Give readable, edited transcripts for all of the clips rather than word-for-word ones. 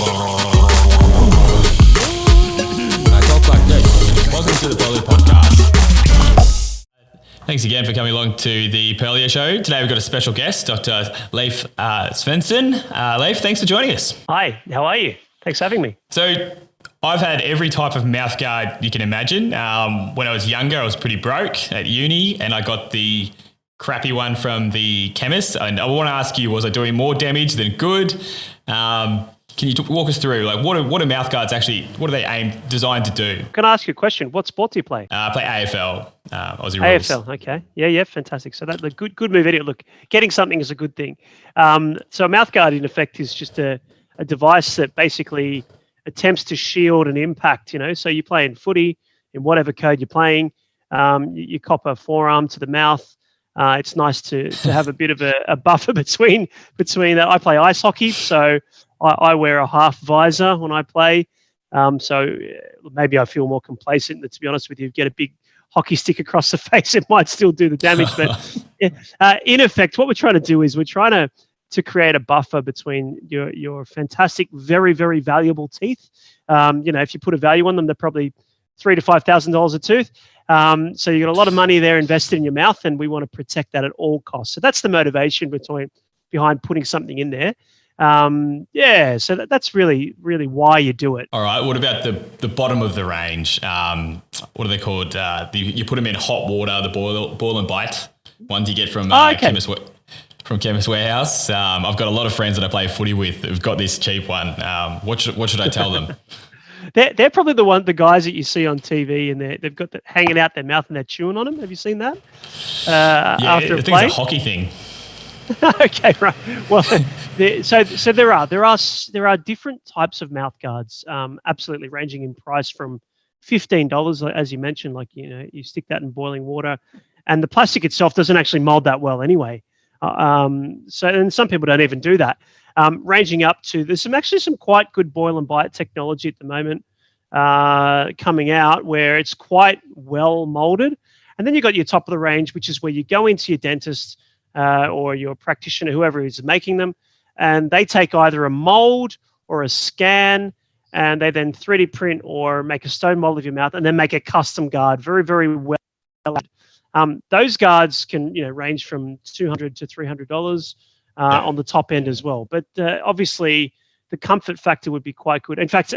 I talk like this. Welcome to the Pearlii Podcast. Thanks again for coming along to the Pearlii Show. Today we've got a special guest, Dr. Leif Svensson. Leif, thanks for joining us. Hi, how are you? Thanks for having me. So I've had every type of mouthguard you can imagine. When I was younger, I was pretty broke at uni, and I got the crappy one from the chemist. And I want to ask you, was I doing more damage than good? Can you walk us through, like, what are mouthguards actually, what are they designed to do? Can I ask you a question? What sport do you play? I play AFL, Aussie rules. AFL, okay. Yeah, fantastic. So that's a good move. Look, getting something is a good thing. So a mouthguard, in effect, is just a device that basically attempts to shield an impact, So you play in footy, in whatever code you're playing, you cop a forearm to the mouth. It's nice to have a bit of a buffer between that. I play ice hockey, so I wear a half visor when I play. So maybe I feel more complacent. But to be honest with you, get a big hockey stick across the face, it might still do the damage. But in effect, what we're trying to do is we're trying to create a buffer between your fantastic, very, very valuable teeth. If you put a value on them, they're probably $3,000 to $5,000 a tooth. So you got a lot of money there invested in your mouth, and we want to protect that at all costs. So that's the motivation behind putting something in there. So that's really, really why you do it. All right. What about the bottom of the range? What are they called? You put them in hot water, the boil and bite ones you get from Chemist Warehouse. I've got a lot of friends that I play footy with who've got this cheap one. What should I tell them? They're probably the guys that you see on TV, and they've got that hanging out their mouth and they're chewing on them. Have you seen that? After I think it's a hockey thing. Okay, right. Well, so there are different types of mouth guards, absolutely ranging in price from $15, as you mentioned, like you stick that in boiling water, and the plastic itself doesn't actually mold that well anyway. And some people don't even do that. Ranging up to there's some quite good boil and bite technology at the moment coming out where it's quite well molded, and then you've got your top of the range, which is where you go into your dentist or your practitioner, whoever is making them, and they take either a mold or a scan, and they then 3D print or make a stone mold of your mouth, and then make a custom guard, very, very well. Those guards can range from $200 to $300 on the top end as well. But obviously, the comfort factor would be quite good. In fact,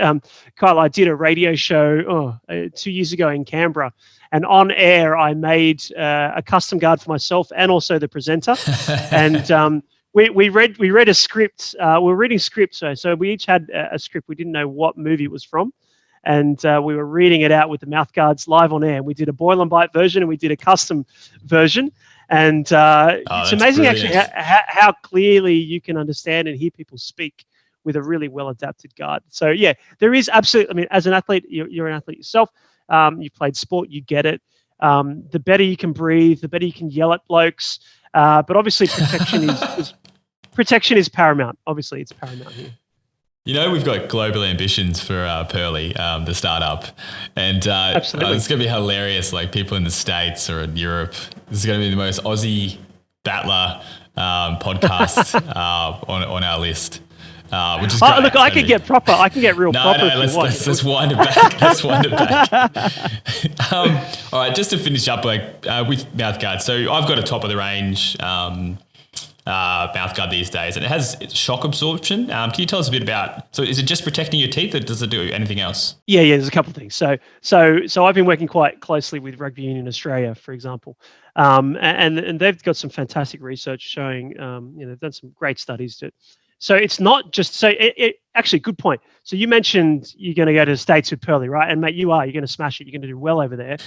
Kyle, I did a radio show 2 years ago in Canberra, and on air I made a custom guard for myself and also the presenter. And we read a script. We were reading scripts, so we each had a script. We didn't know what movie it was from, and we were reading it out with the mouth guards live on air. We did a boil and bite version, and we did a custom version. And it's amazing, brilliant. Actually, how clearly you can understand and hear people speak with a really well-adapted guard. So, yeah, there is absolutely, I mean, as an athlete, you're an athlete yourself. You've played sport, you get it. The better you can breathe, the better you can yell at blokes. But obviously protection is paramount. Obviously, it's paramount here. We've got global ambitions for Pearlii, the startup, and it's going to be hilarious. Like people in the States or in Europe, this is going to be the most Aussie battler podcast on our list, which is great. Look, I can get proper. I can get real proper. No, let's wind it back. Let's wind it back. All right, just to finish up, with mouthguard. So I've got a top of the range mouthguard these days, and it has shock absorption. Can you tell us a bit about? So, is it just protecting your teeth, or does it do anything else? Yeah. There's a couple of things. So I've been working quite closely with Rugby Union Australia, for example, and they've got some fantastic research showing. They've done some great studies to. So it's not just actually good point. So you mentioned you're going to go to the States with Pearlii, right? And mate, you're going to smash it. You're going to do well over there.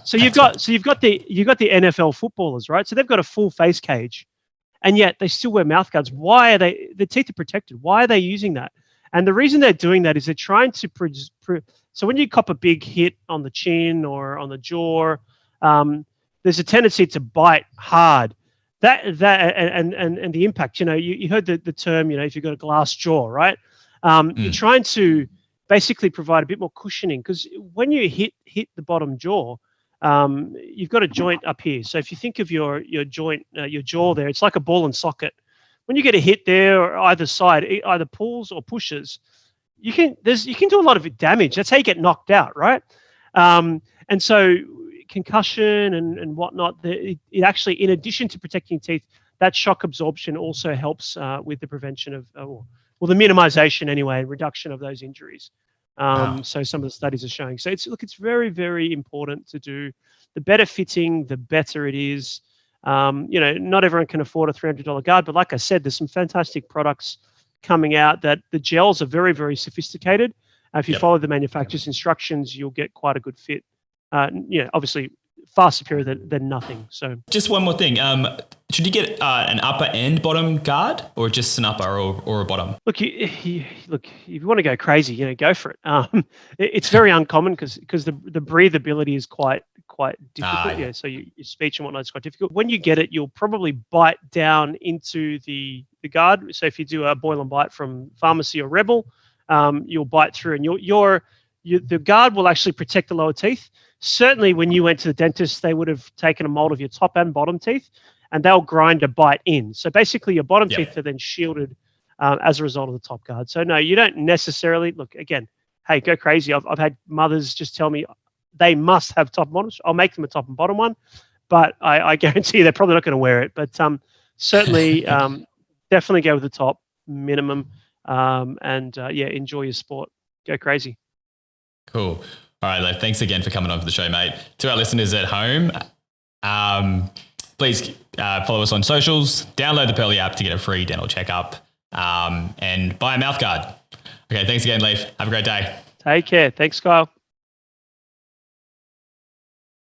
So you've got the NFL footballers, right? So they've got a full face cage, and yet they still wear mouth guards. Why are the teeth are protected? Why are they using that? And the reason they're doing that is they're trying to so when you cop a big hit on the chin or on the jaw, there's a tendency to bite hard. That and the impact, you heard the term, if you've got a glass jaw, right? You're trying to basically provide a bit more cushioning, because when you hit the bottom jaw, you've got a joint up here. So if you think of your joint, your jaw there, it's like a ball and socket. when you get a hit there or either side, it either pulls or pushes, you can do a lot of damage. That's how you get knocked out, right? And so concussion and whatnot, it actually, in addition to protecting teeth, that shock absorption also helps with the prevention of, the minimization anyway, reduction of those injuries. Wow. So some of the studies are showing. So it's very, very important to do. The better fitting, the better it is. Not everyone can afford a $300 guard, but like I said, there's some fantastic products coming out that the gels are very, very sophisticated. If you follow the manufacturer's instructions, you'll get quite a good fit. Obviously far superior than nothing. So just one more thing. Should you get an upper and bottom guard, or just an upper or a bottom? Look, if you want to go crazy, go for it. It's very uncommon because the breathability is quite difficult. So your speech and whatnot is quite difficult. When you get it, you'll probably bite down into the guard. So if you do a boil and bite from Pharmacy or Rebel, you'll bite through, and the guard will actually protect the lower teeth. Certainly, when you went to the dentist, they would have taken a mold of your top and bottom teeth, and they'll grind a bite in. So basically, your bottom teeth are then shielded as a result of the top guard. So no, you don't necessarily look. Again, hey, go crazy. I've had mothers just tell me they must have top and bottoms. I'll make them a top and bottom one, but I guarantee you they're probably not going to wear it. But certainly, definitely go with the top minimum, and enjoy your sport. Go crazy. Cool. All right, Leif, thanks again for coming on for the show, mate. To our listeners at home, please follow us on socials, download the Pearlii app to get a free dental checkup, and buy a mouthguard. Okay, thanks again, Leif. Have a great day. Take care. Thanks, Kyle.